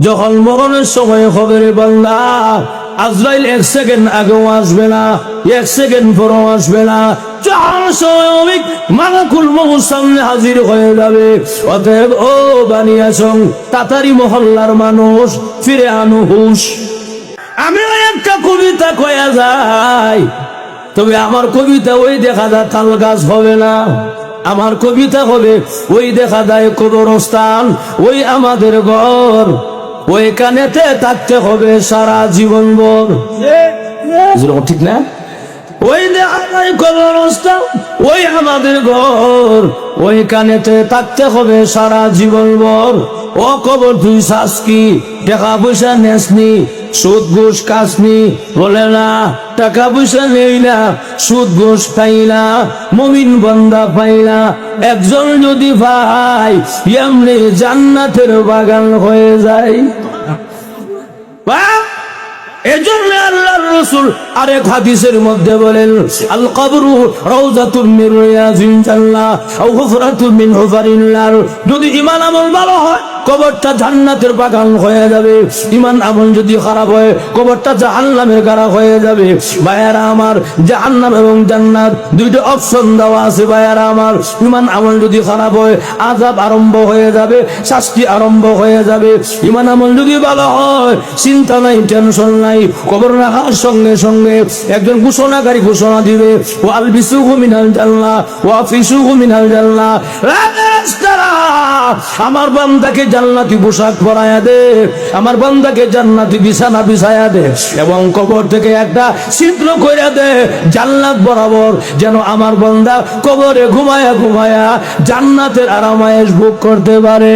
যখন মরণের সময় হবে রে বান্দা, আজরাইল 1 সেকেন্ড আগেও আসবে না, 1 সেকেন্ড পরও আসবে না। যখন সময় মালাকুল মউত সামনে হাজির হয়ে যাবে। অতএব ও বানিয়াচং তাতারি মহল্লার মানুষ, ফিরে আনো হুশ। আমি একটা কবিতা কয়া যাই, তবে আমার কবিতা ওই দেখা যায় তাল গাছ হবে না, আমার কবিতা হবে ওই দেখা যায় কবরস্থান, ওই আমাদের ঘর, ওইখানেতে থাকতে হবে সারা জীবন ভর। ঠিক না? ওই দেখা যায় কবরস্থান, ওই আমাদের ঘর, ওইখানেতে থাকতে হবে সারা জীবন ভর। ও কবর তুই চাস কি? টাকা পয়সা নেসনি, সুদ ঘুষ কাসনি? বলে না, টাকা পয়সা নেই না, সুদ ঘুষ খাই না, মুমিন বান্দা পাই না। একজন যদি ভাই এমনি জান্নাতের বাগান হয়ে যায়। এজন্য আল্লাহর রাসূল আরেক হাদিসের মধ্যে বলেন, আল কবরু রাউযাতুম মিন রিয়াজিল জান্নাহ আও হুফরাতুম মিন হুফারিন নার। যদি ঈমান আমল ভালো হয় কবরটা জান্নাতের বাগান হয়ে যাবে, ঈমান আমল যদি খারাপ হয় কবরটা জাহান্নামের গাড়া হয়ে যাবে। ভাইয়ারা আমার, জাহান্নাম এবং জান্নাত দুইটা অপশন দেওয়া আছে ভাইয়ারা আমার। ঈমান আমল যদি খারাপ হয় আযাব আরম্ভ হয়ে যাবে, শাস্তি আরম্ভ হয়ে যাবে। ঈমান আমল যদি ভালো হয় চিন্তা নাই, টেনশন নাই, কবর রাখার সঙ্গে সঙ্গে একজন ঘোষণাকারী ঘোষণা দিবে, ওয়া আলবিসুহু মিনাল জান্নাহ ওয়া আফিসুহু মিনাল জান্নাহ। আমার বান্দাকে জান্নাতি পোশাক পরায়া দে, আমার বান্দাকে জান্নাতি বিছানা বিছায়া দে, এবং কবর থেকে একটা ছিদ্র কইরা দে জান্নাত বরাবর, যেন আমার বান্দা কবরে ঘুমায়া ঘুমায়া জান্নাতের আরামায়েশ ভোগ করতে পারে।